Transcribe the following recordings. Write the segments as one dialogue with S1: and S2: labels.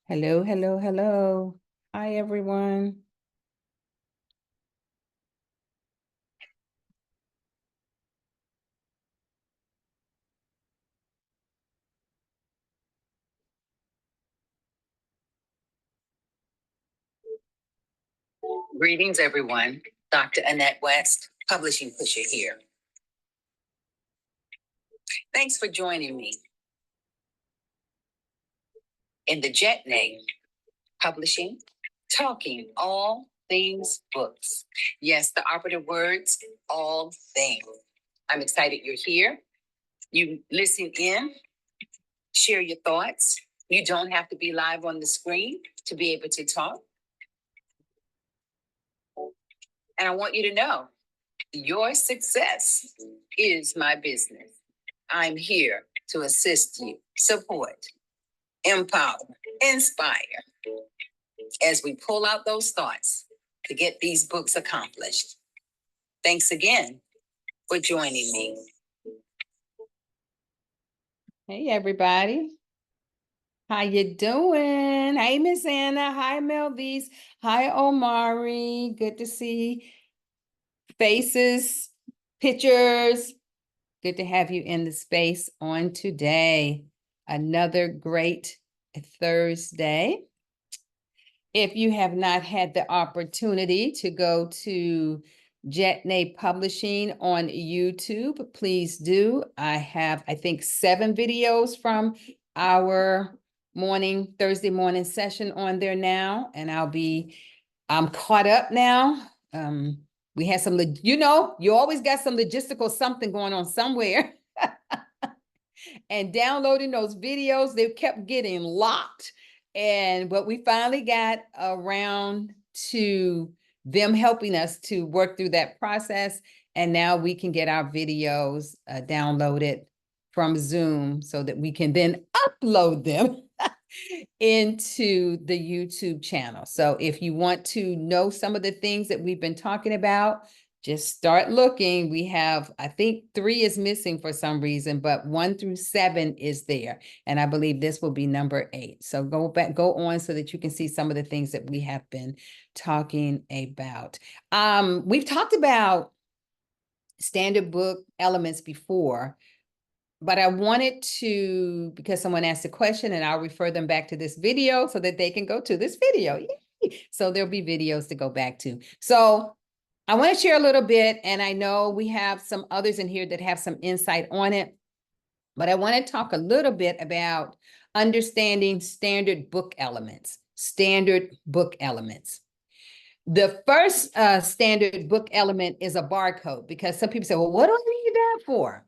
S1: Hello, hello, hello. Hi, everyone. Greetings, everyone. Dr. Annette West, publishing pusher here. Thanks for joining me in the JetNA Publishing, talking all things books. Yes, the operative words, all things. I'm excited you're here. You listen in, share your thoughts. You don't have to be live on the screen to be able to talk. And I want you to know your success is my business. I'm here to assist you, support, empower, inspire as we pull out those thoughts to get these books accomplished. Thanks again for joining me. Hey, everybody. How you doing? Hey, Miss Anna. Hi, Melvis. Hi, Omari. Good to see faces, pictures. Good to have you in the space on today. Another great Thursday. If you have not had the opportunity to go to JetNA Publishing on YouTube, please do. I have, I think, 7 videos from our Thursday morning session on there now, and I'm caught up now. We had some, you always got some logistical something going on somewhere. And downloading those videos, they kept getting locked. But we finally got around to them helping us to work through that process. And now we can get our videos downloaded from Zoom so that we can then upload them into the YouTube channel. So if you want to know some of the things that we've been talking about, just start looking. We have, I think 3 is missing for some reason, but 1 through 7 is there. And I believe this will be number 8. So go on so that you can see some of the things that we have been talking about. We've talked about standard book elements before, but I wanted to, because someone asked a question, and I'll refer them back to this video so that they can go to this video. Yay! So there'll be videos to go back to. So I want to share a little bit, and I know we have some others in here that have some insight on it, but I want to talk a little bit about understanding standard book elements. The first standard book element is a barcode, because some people say, well, what do I need that for?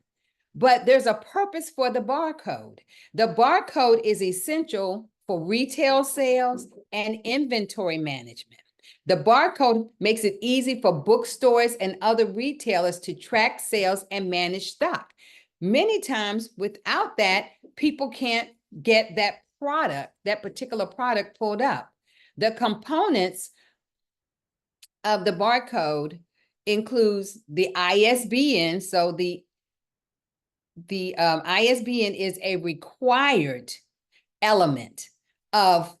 S1: But there's a purpose for the barcode. The barcode is essential for retail sales and inventory management. The barcode makes it easy for bookstores and other retailers to track sales and manage stock. Many times without that, people can't get that particular product pulled up. The components of the barcode includes the ISBN. So the ISBN is a required element of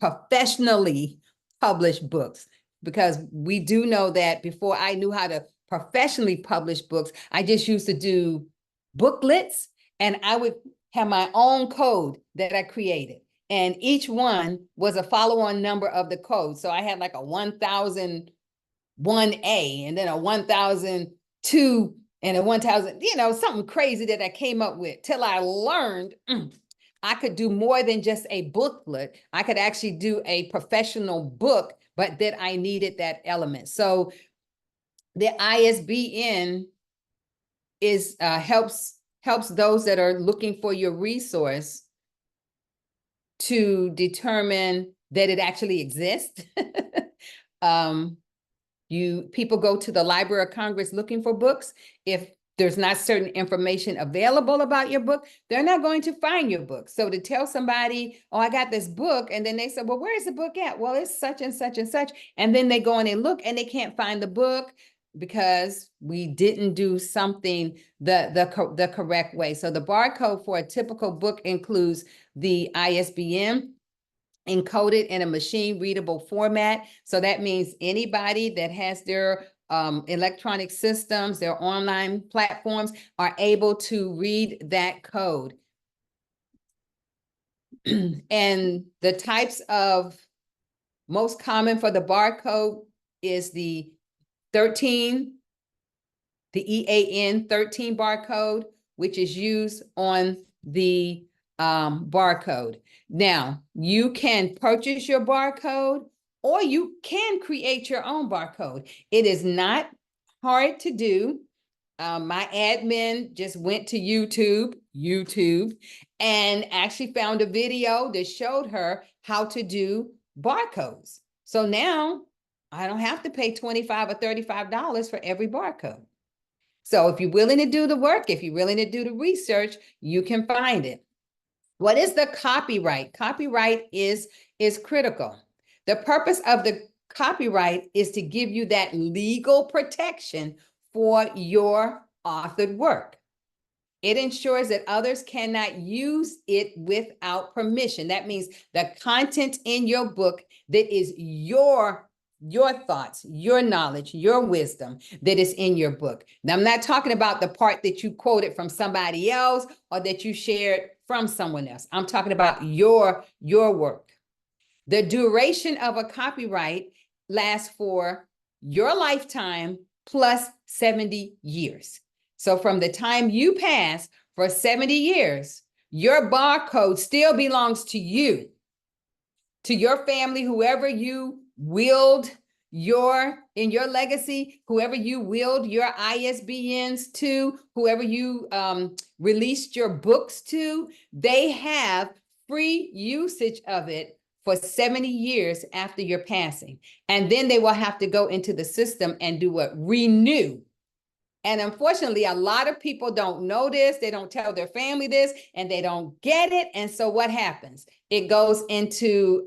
S1: professionally published books, because we do know that before I knew how to professionally publish books, I just used to do booklets, and I would have my own code that I created. And each one was a follow-on number of the code. So I had like a 1001A, and then a 1002, and a 1000, something crazy that I came up with, till I learned I could do more than just a booklet. I could actually do a professional book, but that I needed that element. So the ISBN is helps those that are looking for your resource to determine that it actually exists. People go to the Library of Congress looking for books. If there's not certain information available about your book, they're not going to find your book. So to tell somebody, oh, I got this book, and then they say, well, where is the book at? Well, it's such and such and such. And then they go and they look and they can't find the book because we didn't do something the correct way. So the barcode for a typical book includes the ISBN encoded in a machine readable format. So that means anybody that has their electronic systems, their online platforms are able to read that code. And the types of most common for the barcode is the 13, the EAN 13 barcode, which is used on the barcode. Now, you can purchase your barcode or you can create your own barcode. It is not hard to do. My admin just went to YouTube, and actually found a video that showed her how to do barcodes. So now I don't have to pay $25 or $35 for every barcode. So if you're willing to do the work, if you're willing to do the research, you can find it. What is the copyright? Copyright is critical. The purpose of the copyright is to give you that legal protection for your authored work. It ensures that others cannot use it without permission. That means the content in your book that is your thoughts, your knowledge, your wisdom that is in your book. Now, I'm not talking about the part that you quoted from somebody else or that you shared from someone else. I'm talking about your work. The duration of a copyright lasts for your lifetime plus 70 years. So from the time you pass for 70 years, your barcode still belongs to you, to your family, whoever you willed in your legacy, whoever you willed your ISBNs to, whoever you released your books to, they have free usage of it for 70 years after your passing. And then they will have to go into the system and do what? Renew. And unfortunately, a lot of people don't know this. They don't tell their family this, and they don't get it. And so what happens? It goes into,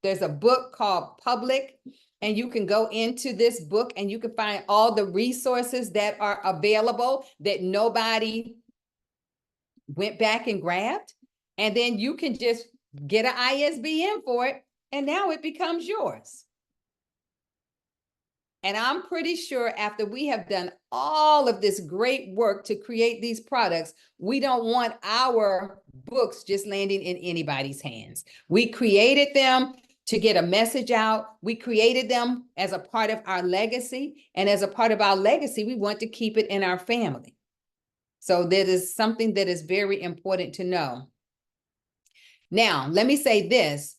S1: there's a book called Public, and you can go into this book and you can find all the resources that are available that nobody went back and grabbed. And then you can just get an ISBN for it, and now it becomes yours. And I'm pretty sure after we have done all of this great work to create these products, we don't want our books just landing in anybody's hands. We created them to get a message out. We created them as a part of our legacy. And as a part of our legacy, we want to keep it in our family. So that is something that is very important to know. Now, let me say this.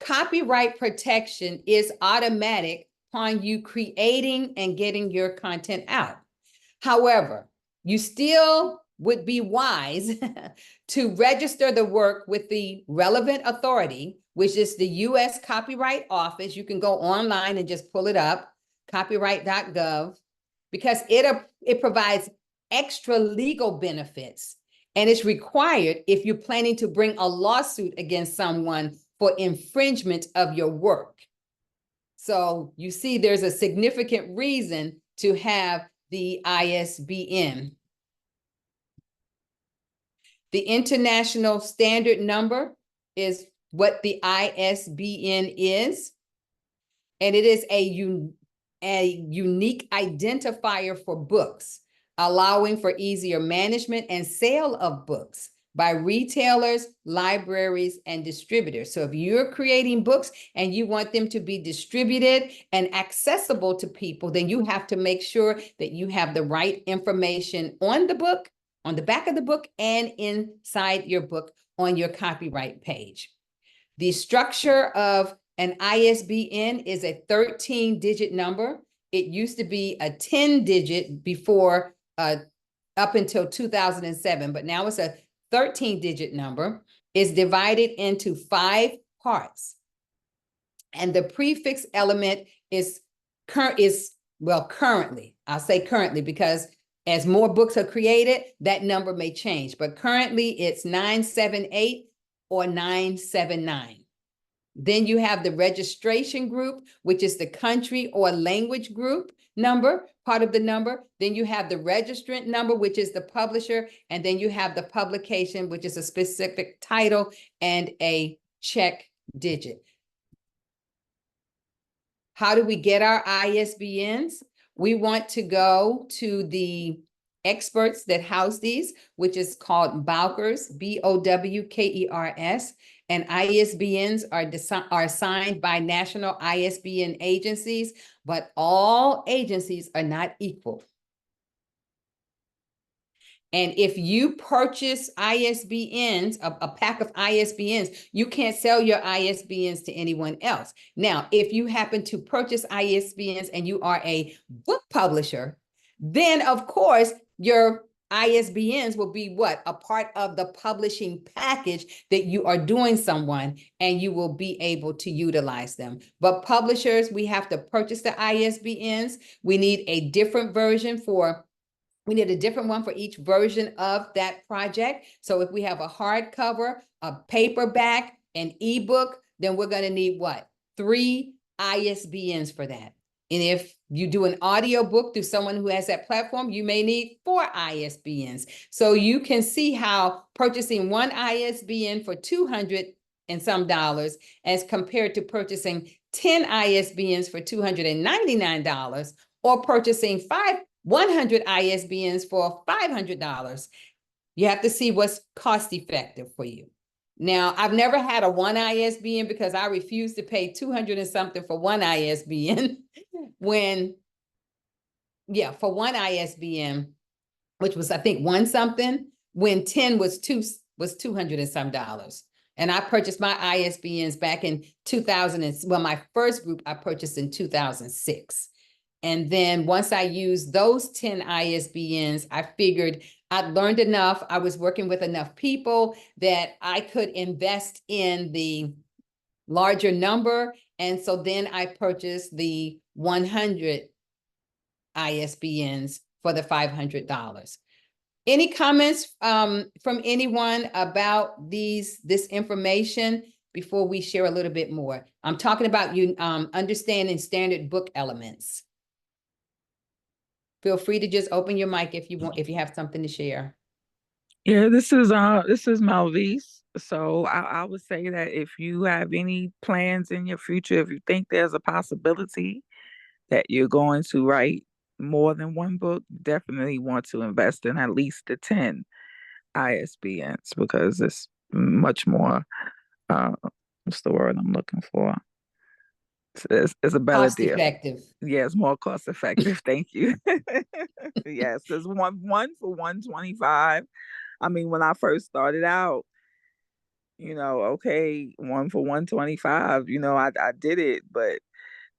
S1: Copyright protection is automatic upon you creating and getting your content out. However, you still would be wise to register the work with the relevant authority, which is the U.S. Copyright Office. You can go online and just pull it up, copyright.gov, because it provides extra legal benefits, and it's required if you're planning to bring a lawsuit against someone for infringement of your work. So you see, there's a significant reason to have the ISBN. The international standard number is what the ISBN is, and it is a unique identifier for books, allowing for easier management and sale of books by retailers, libraries, and distributors. So if you're creating books and you want them to be distributed and accessible to people, then you have to make sure that you have the right information on the book, on the back of the book, and inside your book on your copyright page. The structure of an ISBN is a 13-digit number. It used to be a 10-digit before, up until 2007, but now it's a 13-digit number. Is divided into 5 parts. And the prefix element is currently, I'll say currently, because As more books are created, that number may change, but currently it's 978 or 979. Then you have the registration group, which is the country or language group number, part of the number. Then you have the registrant number, which is the publisher. And then you have the publication, which is a specific title and a check digit. How do we get our ISBNs? We want to go to the experts that house these, which is called Bowkers, Bowkers, and ISBNs are assigned by national ISBN agencies, but all agencies are not equal. And if you purchase ISBNs, a pack of ISBNs, you can't sell your ISBNs to anyone else. Now, if you happen to purchase ISBNs and you are a book publisher, then of course your ISBNs will be what? A part of the publishing package that you are doing someone, and you will be able to utilize them. But publishers, we have to purchase the ISBNs. We need a different version we need a different one for each version of that project. So if we have a hardcover, a paperback, an ebook, then we're going to need what? 3 ISBNs for that. And if you do an audio book through someone who has that platform, you may need 4 ISBNs. So you can see how purchasing one ISBN for $200 and some dollars as compared to purchasing 10 ISBNs for $299 or purchasing 100 ISBNs for $500. You have to see what's cost effective for you. Now, I've never had a 1 ISBN because I refuse to pay 200 and something for 1 ISBN for 1 ISBN, which was, I think, 1 something, when 10 was 200 and some dollars. And I purchased my ISBNs back in 2000. My first group I purchased in 2006. And then once I used those 10 ISBNs, I figured I'd learned enough. I was working with enough people that I could invest in the larger number. And so then I purchased the 100 ISBNs for the $500. Any comments from anyone about this information before we share a little bit more? I'm talking about understanding standard book elements. Feel free to just open your mic if you have something to share.
S2: Yeah, this is Melvise. So I would say that if you have any plans in your future, if you think there's a possibility that you're going to write more than one book, definitely want to invest in at least the 10 ISBNs because it's much more what's the word I'm looking for? It's a better
S1: Cost
S2: deal.
S1: Effective.
S2: Yeah, it's more cost effective. Thank you. Yes, there's one for 125. I mean, when I first started out, okay, 1 for 125, I did it, but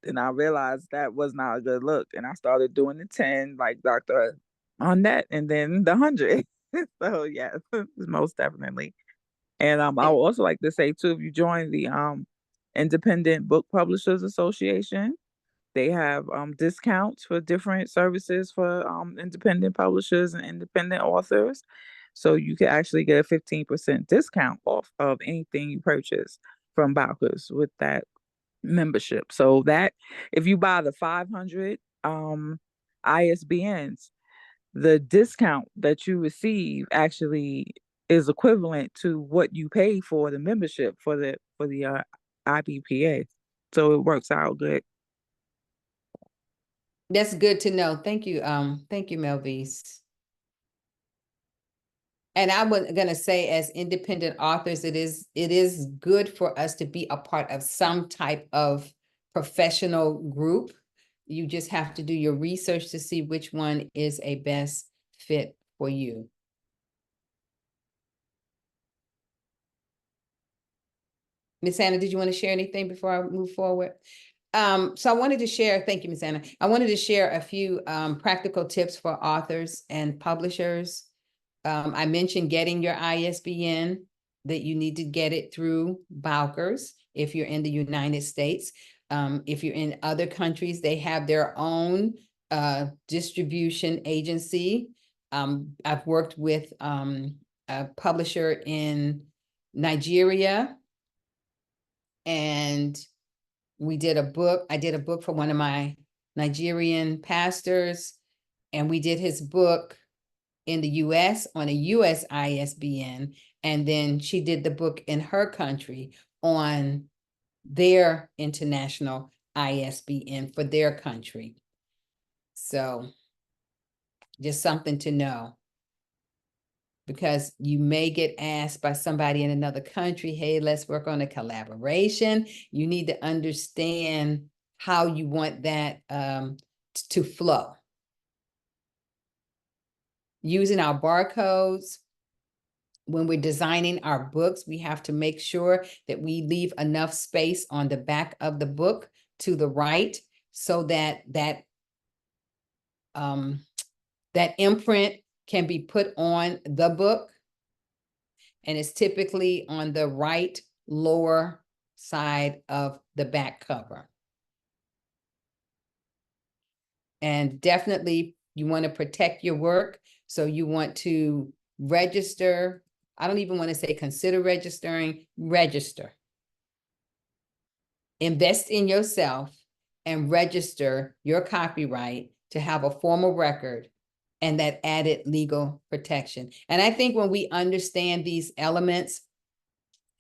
S2: then I realized that was not a good look. And I started doing the 10 like Dr. Annette and then the 100. So yeah, most definitely. And I would also like to say too, if you join the Independent Book Publishers Association, they have discounts for different services for independent publishers and independent authors. So you can actually get a 15% discount off of anything you purchase from Bowkers with that membership. So that if you buy the 500 ISBNs, the discount that you receive actually is equivalent to what you pay for the membership for the IBPA. So it works out good.
S1: That's good to know. Thank you, Melvise. And I was gonna say, as independent authors, it is good for us to be a part of some type of professional group. You just have to do your research to see which one is a best fit for you. Miss Anna, did you want to share anything before I move forward? So I wanted to share, thank you, Miss Anna. I wanted to share a few practical tips for authors and publishers. I mentioned getting your ISBN, that you need to get it through Bowkers if you're in the United States. If you're in other countries, they have their own distribution agency. I've worked with a publisher in Nigeria, and we did a book. I did a book for one of my Nigerian pastors, and we did his book in the US on a US ISBN. And then she did the book in her country on their international ISBN for their country. So just something to know, because you may get asked by somebody in another country, hey, let's work on a collaboration. You need to understand how you want that to flow. Using our barcodes, when we're designing our books, we have to make sure that we leave enough space on the back of the book to the right, so that that imprint can be put on the book. And it's typically on the right lower side of the back cover. And definitely you want to protect your work. So you want to register. I don't even want to say consider registering, register. Invest in yourself and register your copyright to have a formal record and that added legal protection. And I think when we understand these elements,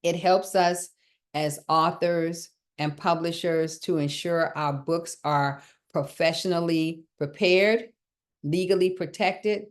S1: it helps us as authors and publishers to ensure our books are professionally prepared, legally protected,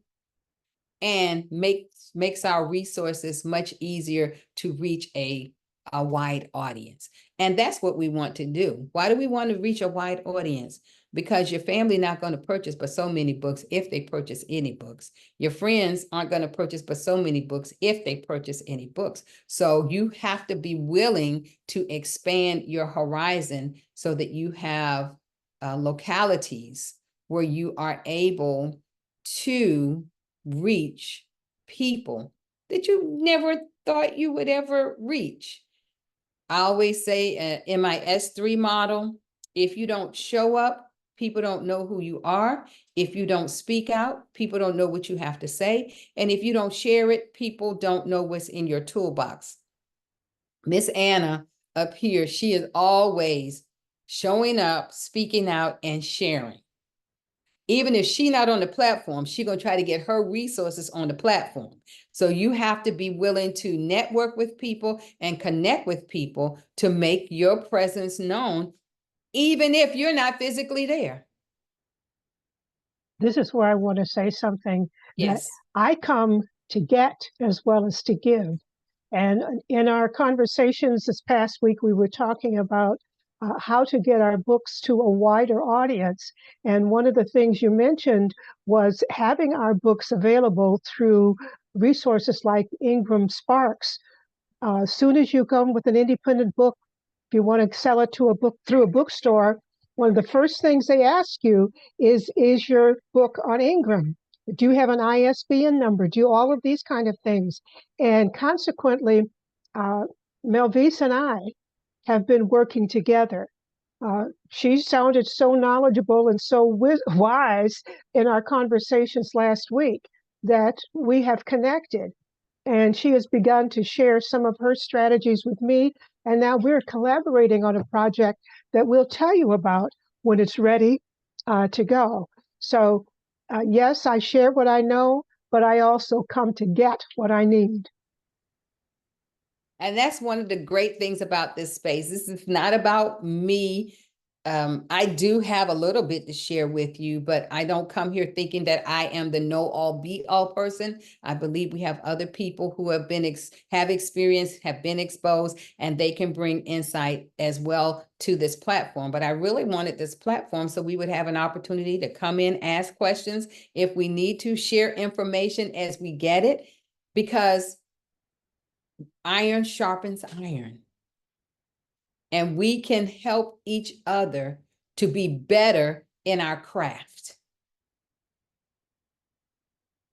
S1: and makes our resources much easier to reach a wide audience. And that's what we want to do. Why do we want to reach a wide audience? Because your family not going to purchase but so many books if they purchase any books. Your friends aren't going to purchase but so many books if they purchase any books. So you have to be willing to expand your horizon so that you have localities where you are able to reach people that you never thought you would ever reach. I always say in my S3 model, if you don't show up, people don't know who you are. If you don't speak out, people don't know what you have to say. And if you don't share it, people don't know what's in your toolbox. Miss Anna up here, she is always showing up, speaking out, and sharing. Even if she's not on the platform, she's going to try to get her resources on the platform. So you have to be willing to network with people and connect with people to make your presence known, even if you're not physically there.
S3: This is where I want to say something.
S1: Yes.
S3: That I come to get as well as to give. And in our conversations this past week, we were talking about how to get our books to a wider audience. And one of the things you mentioned was having our books available through resources like Ingram Sparks. As soon as you come with an independent book, if you want to sell it to a book through a bookstore, one of the first things they ask you is your book on Ingram? Do you have an ISBN number? Do all of these kind of things? And consequently, Melvise and I have been working together. She sounded so knowledgeable and so wise in our conversations last week that we have connected. And she has begun to share some of her strategies with me. And now we're collaborating on a project that we'll tell you about when it's ready to go. So yes, I share what I know, but I also come to get what I need.
S1: And that's one of the great things about this space. This is not about me. I do have a little bit to share with you, but I don't come here thinking that I am the know-all be-all person. I believe we have other people who have been have experienced, have been exposed, and they can bring insight as well to this platform. But I really wanted this platform so we would have an opportunity to come in, ask questions if we need to, share information as we get it, because iron sharpens iron. And we can help each other to be better in our craft.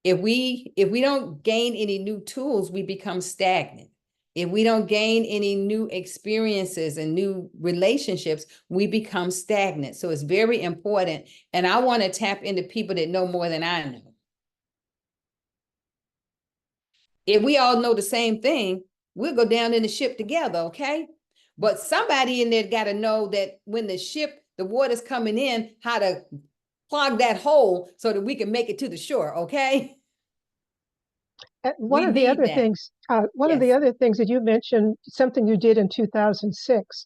S1: If we don't gain any new tools, we become stagnant. If we don't gain any new experiences and new relationships, we become stagnant. So it's very important. And I want to tap into people that know more than I know. If we all know the same thing, we'll go down in the ship together, okay? But somebody in there got to know that when the water's coming in, how to plug that hole so that we can make it to the shore, okay?
S3: One
S1: We
S3: of the
S1: need
S3: other
S1: that.
S3: things, one of the
S1: Yes.
S3: other things that you mentioned, something you did in 2006.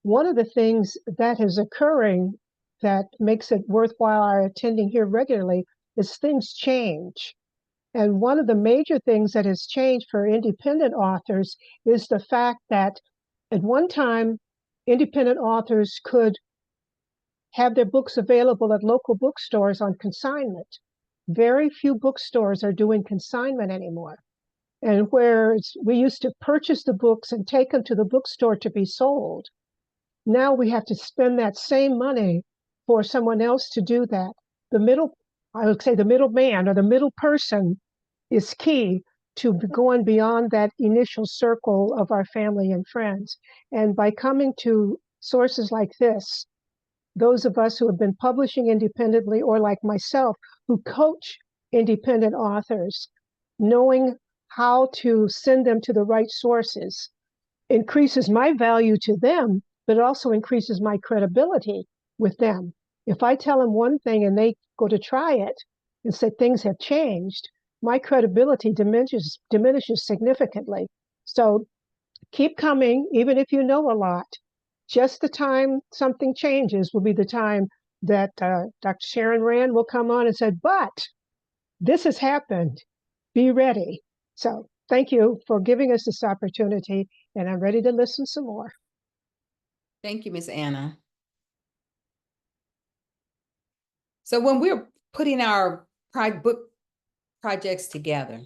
S3: One of the things that is occurring that makes it worthwhile our attending here regularly is things change. And one of the major things that has changed for independent authors is the fact that at one time, independent authors could have their books available at local bookstores on consignment. Very few bookstores are doing consignment anymore. And whereas we used to purchase the books and take them to the bookstore to be sold, now we have to spend that same money for someone else to do that. I would say the middleman or the middle person is key to going beyond that initial circle of our family and friends. And by coming to sources like this, those of us who have been publishing independently, or like myself, who coach independent authors, knowing how to send them to the right sources increases my value to them, but it also increases my credibility with them. If I tell them one thing and they go to try it and say things have changed, my credibility diminishes significantly. So keep coming, even if you know a lot. Just the time something changes will be the time that Dr. Sharon Rand will come on and say, but this has happened. Be ready. So thank you for giving us this opportunity, and I'm ready to listen some more.
S1: Thank you, Miss Anna. So when we're putting our book projects together,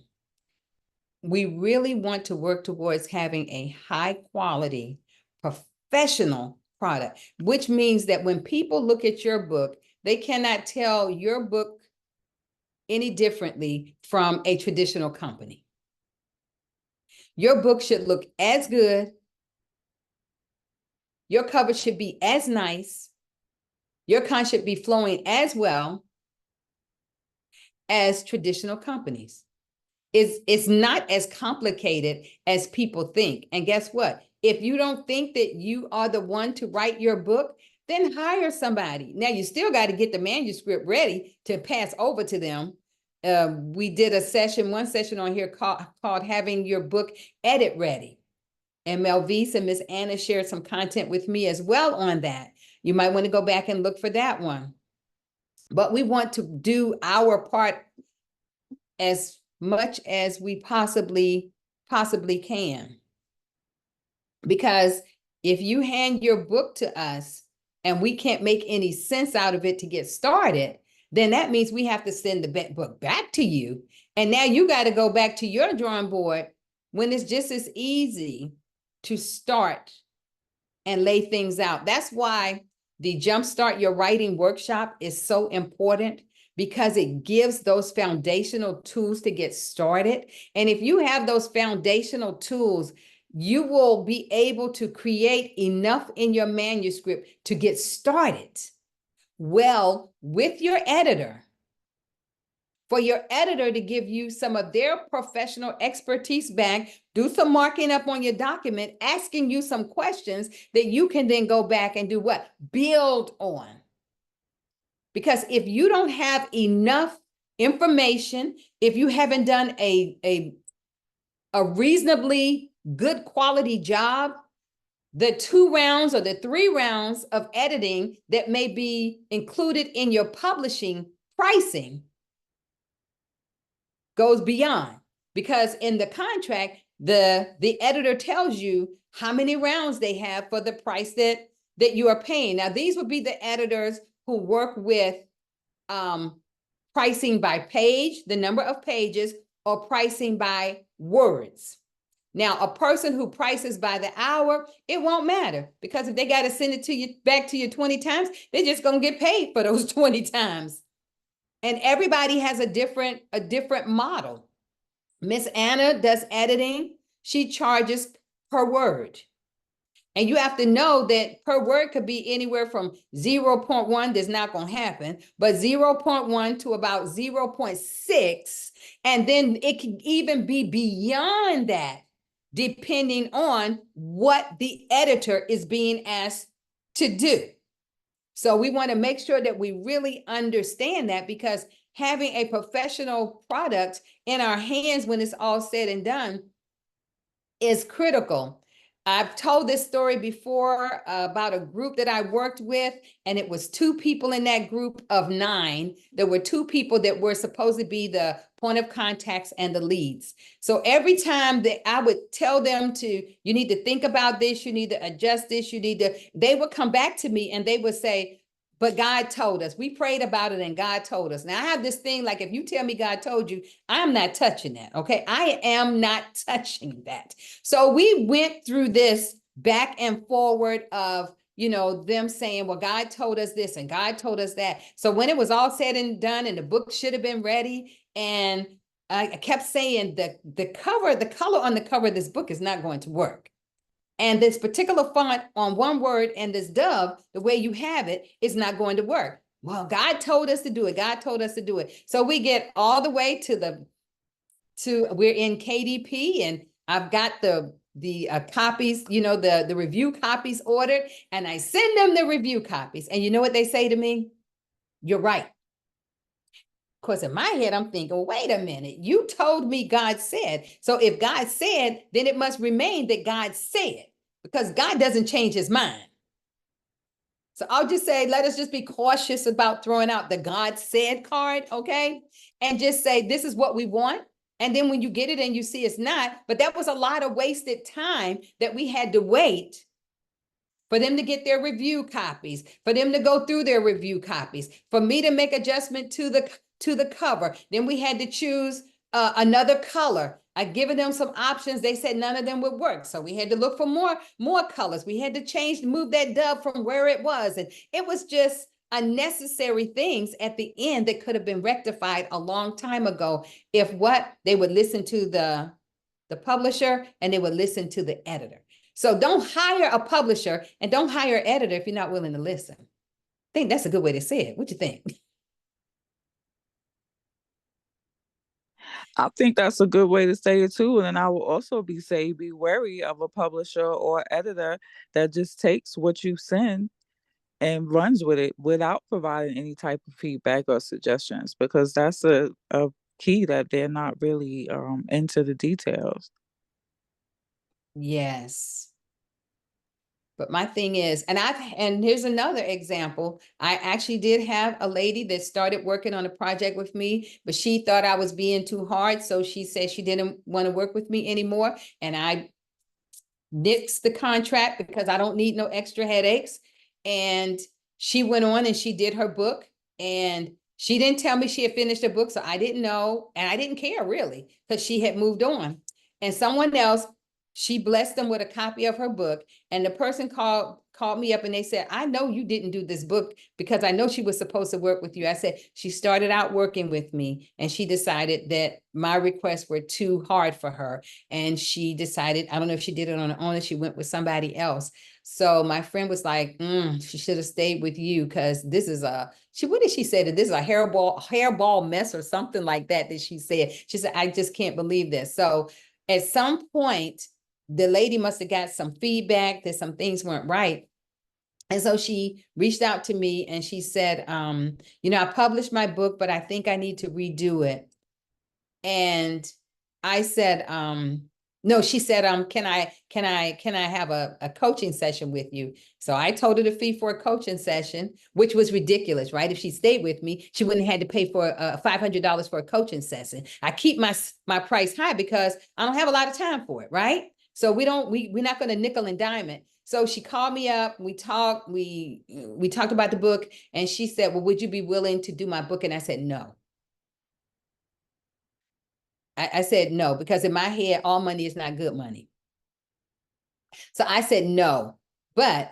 S1: we really want to work towards having a high quality, professional product, which means that when people look at your book, they cannot tell your book any differently from a traditional company. Your book should look as good. Your cover should be as nice. Your content should be flowing as well as traditional companies. It's not as complicated as people think. And guess what? If you don't think that you are the one to write your book, then hire somebody. Now, you still got to get the manuscript ready to pass over to them. We did one session on here called Having Your Book Edit Ready. And Melvise and Miss Anna shared some content with me as well on that. You might want to go back and look for that one. But we want to do our part as much as we possibly can. Because if you hand your book to us and we can't make any sense out of it to get started, then that means we have to send the book back to you. And now you got to go back to your drawing board when it's just as easy to start and lay things out. That's why the Jumpstart Your Writing workshop is so important, because it gives those foundational tools to get started. And if you have those foundational tools, you will be able to create enough in your manuscript to get started well with your editor, for your editor to give you some of their professional expertise back, do some marking up on your document, asking you some questions that you can then go back and do what? Build on. Because if you don't have enough information, if you haven't done a reasonably good quality job, the 2 rounds or the 3 rounds of editing that may be included in your publishing pricing goes beyond. Because in the contract, the editor tells you how many rounds they have for the price that you are paying. Now, these would be the editors who work with pricing by page, the number of pages, or pricing by words. Now, a person who prices by the hour, it won't matter, because if they got to send it to you back to you 20 times, they're just going to get paid for those 20 times. And everybody has a different model. Miss Anna does editing. She charges per word. And you have to know that per word could be anywhere from 0.1, that's not going to happen, but 0.1 to about 0.6. And then it can even be beyond that, depending on what the editor is being asked to do. So we want to make sure that we really understand that, because having a professional product in our hands when it's all said and done is critical. I've told this story before about a group that I worked with, and it was 2 people in that group of 9. There were 2 people that were supposed to be the point of contacts and the leads. So every time that I would tell them to, you need to think about this, you need to adjust this, they would come back to me and they would say, but God told us. We prayed about it and God told us. Now I have this thing, like if you tell me God told you, I'm not touching that, okay? I am not touching that. So we went through this back and forward of, them saying, well, God told us this and God told us that. So when it was all said and done and the book should have been ready, and I kept saying the color on the cover of this book is not going to work. And this particular font on one word and this dove, the way you have it, is not going to work. Well, God told us to do it. God told us to do it. So we get all the way we're in KDP, and I've got the copies, the review copies ordered, and I send them the review copies. And you know what they say to me? You're right. Of course, in my head, I'm thinking, well, wait a minute, you told me God said. So if God said, then it must remain that God said, because God doesn't change his mind. So I'll just say, let us just be cautious about throwing out the God said card, okay? And just say, this is what we want. And then when you get it and you see it's not, but that was a lot of wasted time that we had to wait for them to get their review copies, for them to go through their review copies, for me to make adjustment to the cover. Then we had to choose another color. I'd given them some options. They said none of them would work. So we had to look for more colors. We had to move that dove from where it was. And it was just unnecessary things at the end that could have been rectified a long time ago if they would listen to the publisher and they would listen to the editor. So don't hire a publisher and don't hire an editor if you're not willing to listen. I think that's a good way to say it. What you think?
S2: I think that's a good way to say it too. And I will also be wary of a publisher or editor that just takes what you send and runs with it without providing any type of feedback or suggestions, because that's a key, that they're not really into the details.
S1: Yes. But my thing is, and here's another example. I actually did have a lady that started working on a project with me, but she thought I was being too hard. So she said she didn't want to work with me anymore. And I nixed the contract because I don't need no extra headaches. And she went on and she did her book, and she didn't tell me she had finished her book. So I didn't know. And I didn't care really, because she had moved on. And someone else, she blessed them with a copy of her book. And the person called me up and they said, I know you didn't do this book because I know she was supposed to work with you. I said, she started out working with me and she decided that my requests were too hard for her. And she decided, I don't know if she did it on her own, or she went with somebody else. So my friend was like, she should have stayed with you, because this is what did she say? That this is a hairball mess or something like that she said. She said, I just can't believe this. So at some point, the lady must have got some feedback that some things weren't right. And so she reached out to me and she said, I published my book, but I think I need to redo it. And I said, no, she said, can I have a coaching session with you? So I told her the fee for a coaching session, which was ridiculous, right? If she stayed with me, she wouldn't have had to pay for $500 for a coaching session. I keep my price high because I don't have a lot of time for it, right? So we're not going to nickel and dime it. So she called me up, we talked about the book, and she said, well, would you be willing to do my book? And I said, no. I said no, because in my head, all money is not good money. So I said no, but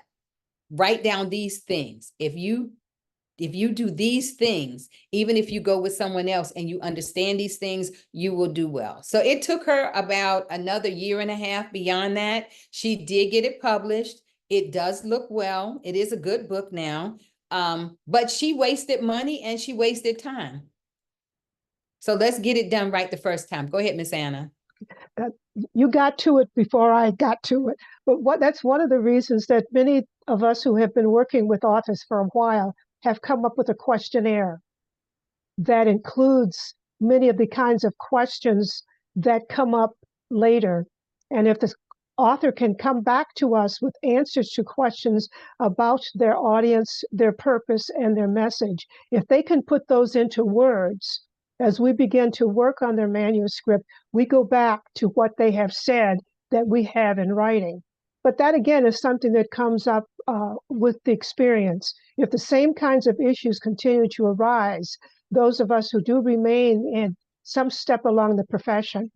S1: write down these things. If you do these things, even if you go with someone else and you understand these things, you will do well. So it took her about another 1.5 years beyond that. She did get it published. It does look well. It is a good book now. But she wasted money and she wasted time. So let's get it done right the first time. Go ahead, Miss Anna.
S3: You got to it before I got to it. But that's one of the reasons that many of us who have been working with authors for a while have come up with a questionnaire that includes many of the kinds of questions that come up later. And if the author can come back to us with answers to questions about their audience, their purpose, and their message, if they can put those into words, as we begin to work on their manuscript, we go back to what they have said that we have in writing. But that, again, is something that comes up with the experience. If the same kinds of issues continue to arise, those of us who do remain in some step along the profession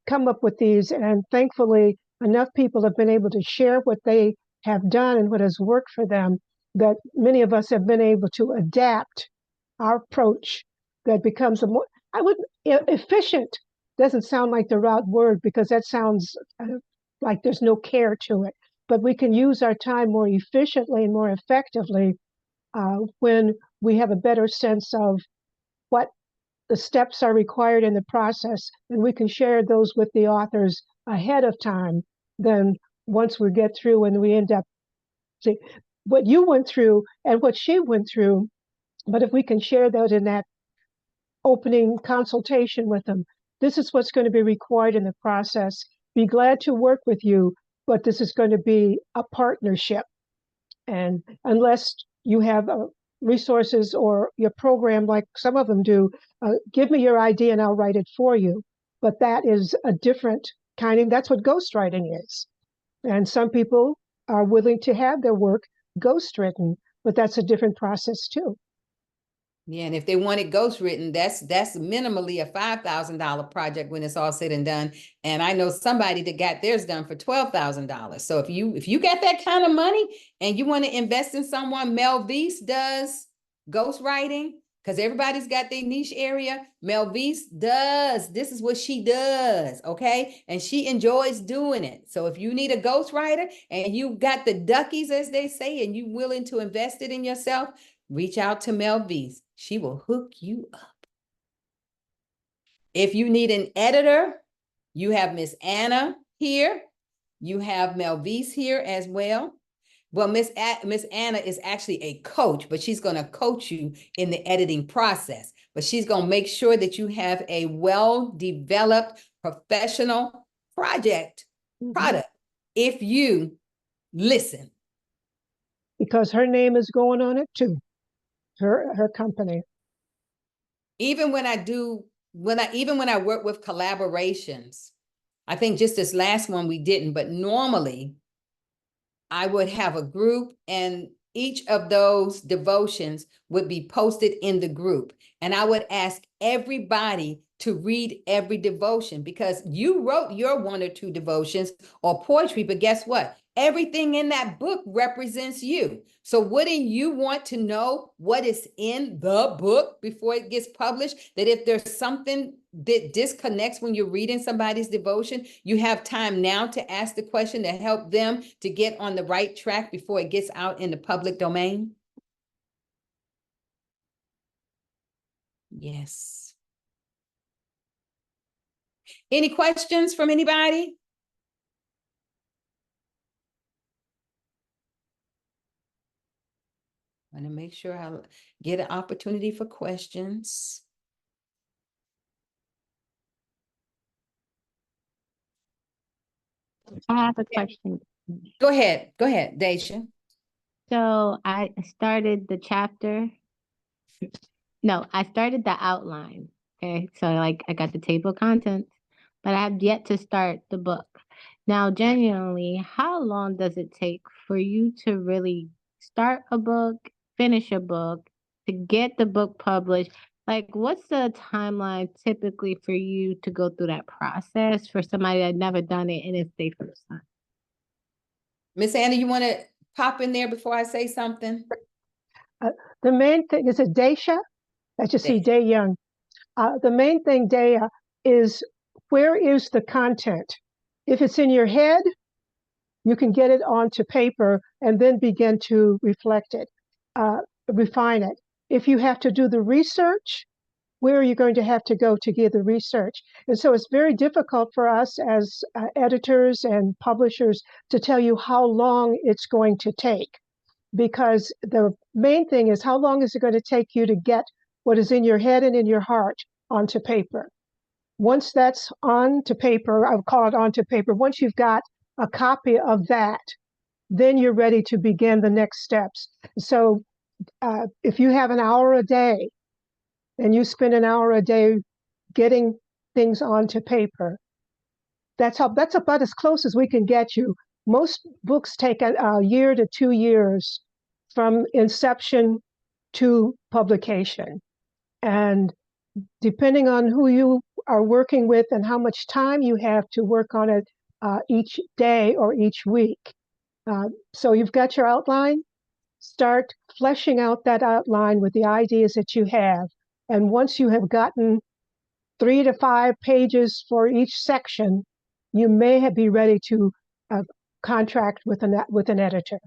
S3: come up with these. And thankfully, enough people have been able to share what they have done and what has worked for them that many of us have been able to adapt our approach that becomes a more, efficient doesn't sound like the right word because that sounds like there's no care to it. But we can use our time more efficiently and more effectively when we have a better sense of what the steps are required in the process, and we can share those with the authors ahead of time. Then once we get through and we end up, see, what you went through and what she went through, but if we can share those in that opening consultation with them, this is what's going to be required in the process. Be glad to work with you, but this is going to be a partnership. And unless you have resources or your program like some of them do, give me your idea and I'll write it for you. But that is a different kind of, that's what ghostwriting is. And some people are willing to have their work ghostwritten, but that's a different process too.
S1: Yeah, and if they want it ghostwritten, that's minimally a $5,000 project when it's all said and done. And I know somebody that got theirs done for $12,000. So if you got that kind of money and you want to invest in someone, Mel Vies does ghostwriting because everybody's got their niche area. Mel Vies does. This is what she does, okay? And she enjoys doing it. So if you need a ghostwriter and you got the duckies, as they say, and you willing to invest it in yourself, reach out to Mel Vies. She will hook you up. If you need an editor, you have Miss Anna here. You have Mel Vies here as well. Well, Miss Anna is actually a coach, but she's going to coach you in the editing process. But she's going to make sure that you have a well-developed professional product if you listen.
S3: Because her name is going on it too. Her company.
S1: Even when I work with collaborations, I think just this last one we didn't, but normally I would have a group and each of those devotions would be posted in the group. And I would ask everybody to read every devotion because you wrote your 1 or 2 devotions or poetry, but guess what? Everything in that book represents you. So wouldn't you want to know what is in the book before it gets published? That if there's something that disconnects when you're reading somebody's devotion, you have time now to ask the question to help them to get on the right track before it gets out in the public domain? Yes. Any questions from anybody? I want to make sure I get an opportunity for questions.
S4: I have a question.
S1: Go ahead, Daisha.
S4: So I started the chapter. No, I started the outline. Okay, so like I got the table of contents, but I have yet to start the book. Now, genuinely, how long does it take for you to really start a book, finish a book, to get the book published? Like, what's the timeline typically for you to go through that process for somebody that never done it and it's their first time?
S1: Miss Anna, you want to pop in there before I say something?
S3: The main thing is it Daisha? I just see Day Young. The main thing, Daya, is where is the content? If it's in your head, you can get it onto paper and then begin to refine it. If you have to do the research, where are you going to have to go to get the research? And so it's very difficult for us as editors and publishers to tell you how long it's going to take, because the main thing is, how long is it going to take you to get what is in your head and in your heart onto paper? Once that's onto paper, I'll call it onto paper, once you've got a copy of that, then you're ready to begin the next steps. So if you have an hour a day and you spend an hour a day getting things onto paper, that's about as close as we can get you. Most books take a year to 2 years from inception to publication. And depending on who you are working with and how much time you have to work on it each day or each week. So you've got your outline, start fleshing out that outline with the ideas that you have. And once you have gotten 3 to 5 pages for each section, you may be ready to contract with an editor.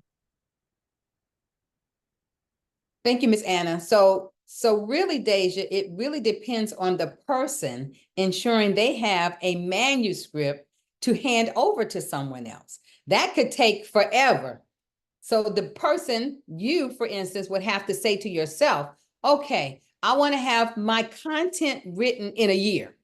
S1: Thank you, Miss Anna. So really, Deja, it really depends on the person ensuring they have a manuscript to hand over to someone else. That could take forever. So the person, you, for instance, would have to say to yourself, okay, I want to have my content written in a year.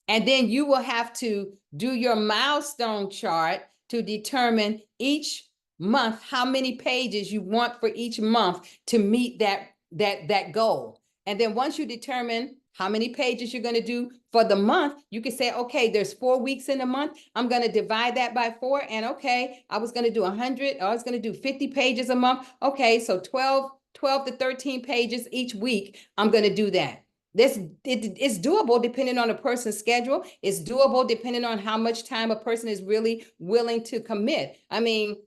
S1: And then you will have to do your milestone chart to determine each month how many pages you want for each month to meet that goal. And then once you determine how many pages you're going to do for the month, you can say, okay, there's 4 weeks in a month. I'm going to divide that by 4. And okay, I was going to do 100, I was going to do 50 pages a month. Okay, so 12 to 13 pages each week. I'm going to do that. It's doable depending on a person's schedule. It's doable depending on how much time a person is really willing to commit. I mean,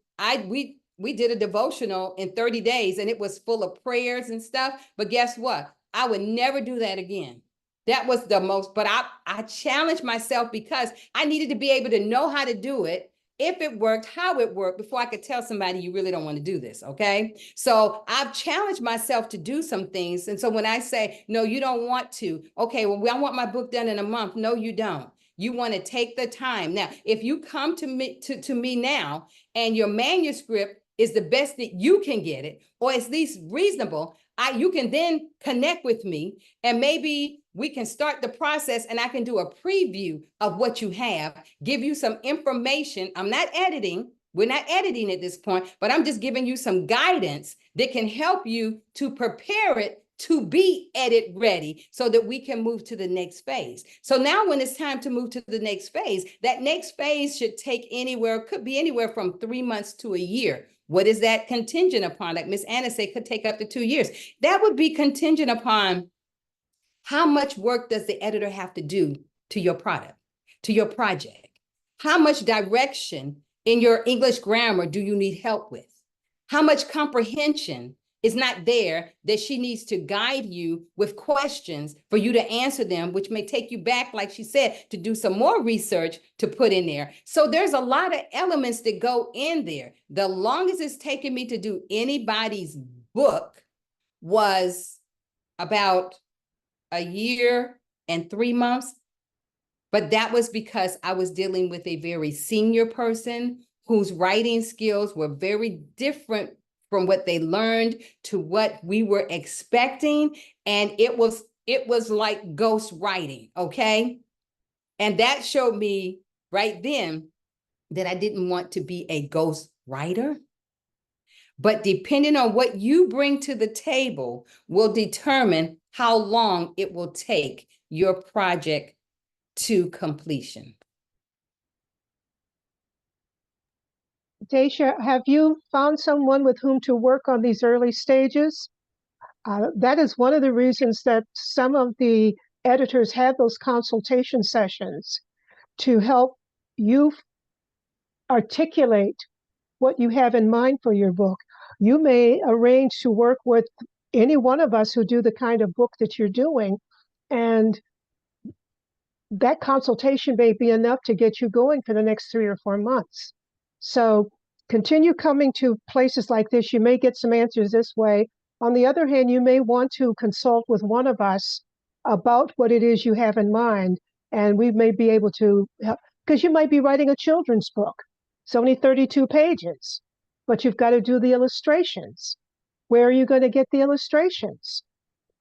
S1: we did a devotional in 30 days and it was full of prayers and stuff. But guess what? I would never do that again. That was the most, but I challenged myself because I needed to be able to know how to do it, if it worked, how it worked, before I could tell somebody you really don't want to do this, okay? So I've challenged myself to do some things. And so when I say, no, you don't want to, okay, well, I want my book done in a month. No, you don't. You want to take the time. Now, if you come to me now and your manuscript is the best that you can get it, or at least reasonable, you can then connect with me and maybe we can start the process and I can do a preview of what you have, give you some information. I'm not editing. We're not editing at this point, but I'm just giving you some guidance that can help you to prepare it to be edit ready so that we can move to the next phase. So now when it's time to move to the next phase, that next phase should take could be anywhere from 3 months to a year. What is that contingent upon? Like Miss Anna said, could take up to 2 years. That would be contingent upon how much work does the editor have to do to your product, to your project? How much direction in your English grammar do you need help with? How much comprehension is not there that she needs to guide you with questions for you to answer them, which may take you back, like she said, to do some more research to put in there. So there's a lot of elements that go in there. The longest it's taken me to do anybody's book was about a year and 3 months. But that was because I was dealing with a very senior person whose writing skills were very different from what they learned to what we were expecting. And it was like ghost writing, okay? And that showed me right then that I didn't want to be a ghost writer. But depending on what you bring to the table will determine how long it will take your project to completion.
S3: Deja, have you found someone with whom to work on these early stages? That is one of the reasons that some of the editors have those consultation sessions to help you articulate what you have in mind for your book. You may arrange to work with any one of us who do the kind of book that you're doing, and that consultation may be enough to get you going for the next 3 or 4 months. So continue coming to places like this. You may get some answers this way. On the other hand, you may want to consult with one of us about what it is you have in mind, and we may be able to help, because you might be writing a children's book. It's only 32 pages, but you've got to do the illustrations. Where are you going to get the illustrations?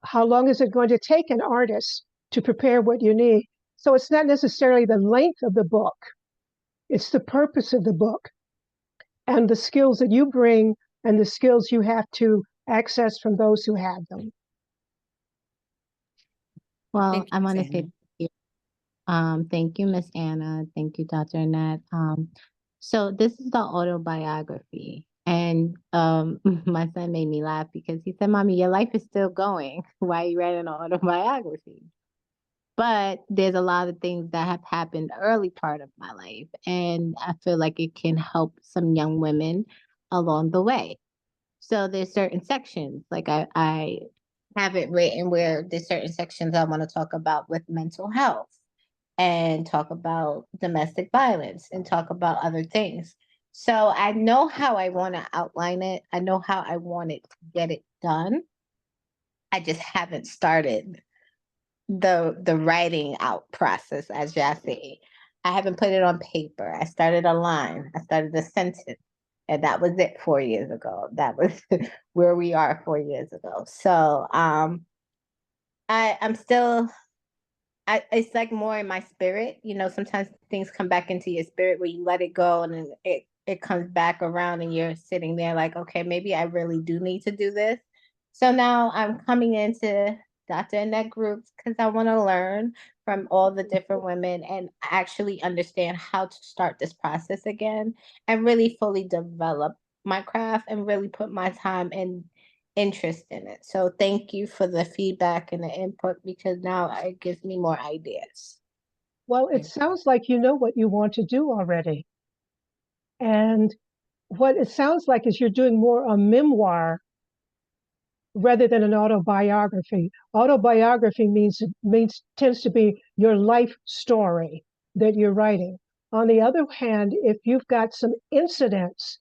S3: How long is it going to take an artist to prepare what you need? So it's not necessarily the length of the book, it's the purpose of the book and the skills that you bring and the skills you have to access from those who have them.
S4: Well,
S1: Thank
S4: I
S1: you,
S4: want to
S1: Miss
S4: say thank you, Miss Anna. Thank you, Dr. Annette. So this is the autobiography. And my son made me laugh because he said, Mommy, your life is still going. Why are you writing an autobiography? But there's a lot of things that have happened early part of my life. And I feel like it can help some young women along the way. So there's certain sections, like I have it written where there's certain sections I want to talk about with mental health and talk about domestic violence and talk about other things. So I know how I want to outline it. I know how I want it to get it done. I just haven't started the writing out process, as y'all say. I haven't put it on paper. I started a line. I started a sentence. And that was it 4 years ago. That was where we are 4 years ago. So I'm still it's like more in my spirit. You know, sometimes things come back into your spirit where you let it go and then it comes back around and you're sitting there like, okay, maybe I really do need to do this. So now I'm coming into Dr. Annette groups because I want to learn from all the different women and actually understand how to start this process again and really fully develop my craft and really put my time and interest in it. So thank you for the feedback and the input because now it gives me more ideas.
S3: Well, it sounds like you know what you want to do already. And what it sounds like is you're doing more a memoir rather than an autobiography. Autobiography means tends to be your life story that you're writing. On the other hand, if you've got some incidents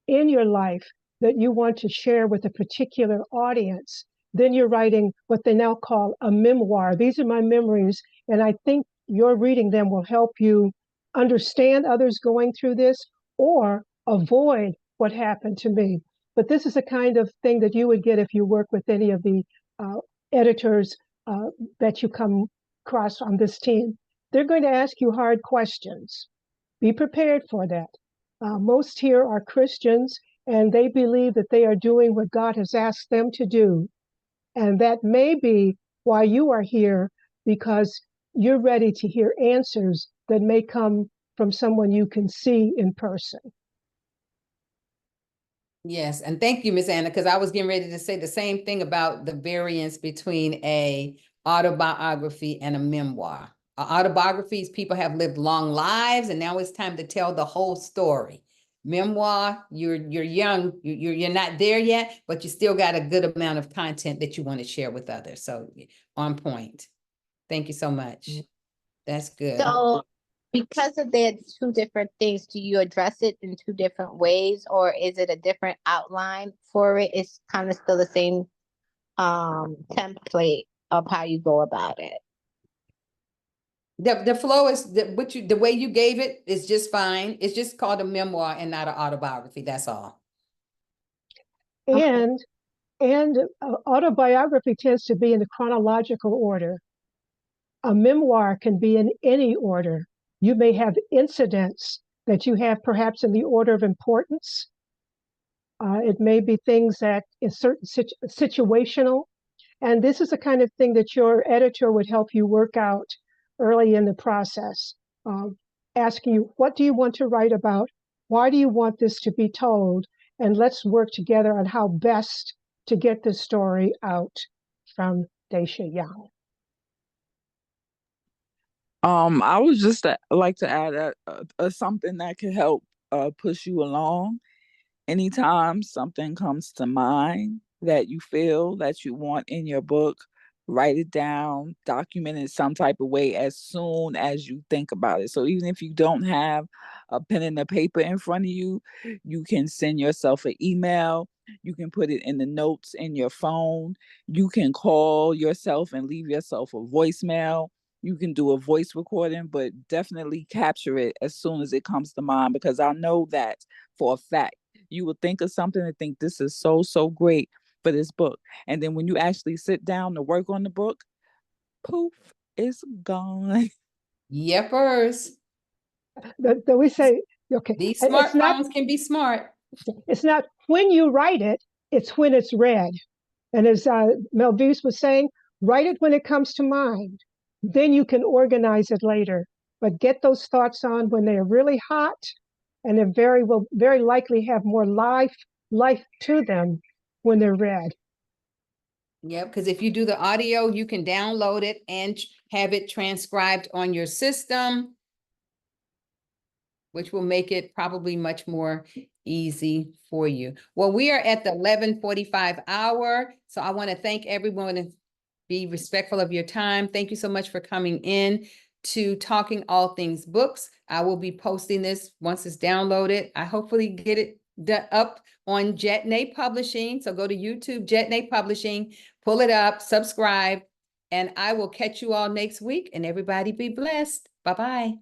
S3: in your life that you want to share with a particular audience, then you're writing what they now call a memoir. These are my memories, and I think your reading them will help you understand others going through this or avoid what happened to me. But this is the kind of thing that you would get if you work with any of the editors that you come across on this team. They're going to ask you hard questions. Be prepared for that. Most here are Christians, and they believe that they are doing what God has asked them to do. And that may be why you are here, because you're ready to hear answers that may come from someone you can see in person.
S1: Yes, and thank you, Miss Anna, because I was getting ready to say the same thing about the variance between a autobiography and a memoir. Autobiographies, people have lived long lives, and now it's time to tell the whole story. Memoir, you're young, you're not there yet, but you still got a good amount of content that you want to share with others. So on point. Thank you so much. That's good.
S4: So because of the two different things, do you address it in two different ways or is it a different outline for it? It's kind of still the same template of how you go about it.
S1: The flow is the way you gave it is just fine. It's just called a memoir and not an autobiography. That's all.
S3: And autobiography tends to be in the chronological order. A memoir can be in any order. You may have incidents that you have perhaps in the order of importance. It may be things that is certain situational. And this is the kind of thing that your editor would help you work out early in the process, asking you, what do you want to write about? Why do you want this to be told? And let's work together on how best to get this story out from Daisha Young.
S2: I would just like to add something that could help push you along. Anytime something comes to mind that you feel that you want in your book, write it down, document it some type of way as soon as you think about it. So even if you don't have a pen and a paper in front of you, you can send yourself an email. You can put it in the notes in your phone. You can call yourself and leave yourself a voicemail. You can do a voice recording, but definitely capture it as soon as it comes to mind, because I know that for a fact. You will think of something and think this is so, so great for this book. And then when you actually sit down to work on the book, poof, it's gone.
S1: Yepers.
S3: We say, okay,
S1: These
S3: it's not,
S1: smartphones can be smart.
S3: it's not when you write it, it's when it's read. And as Melvise was saying, write it when it comes to mind. Then you can organize it later. But get those thoughts on when they're really hot, and they will very likely have more life to them when they're read.
S1: Yep, because if you do the audio, you can download it and have it transcribed on your system, which will make it probably much more easy for you. Well, we are at the 11:45 hour, so I want to thank everyone and be respectful of your time. Thank you so much for coming in to Talking All Things Books. I will be posting this once it's downloaded. I hopefully get it up on Jetnay Publishing. So go to YouTube, Jetnay Publishing, pull it up, subscribe, and I will catch you all next week, and everybody be blessed. Bye-bye.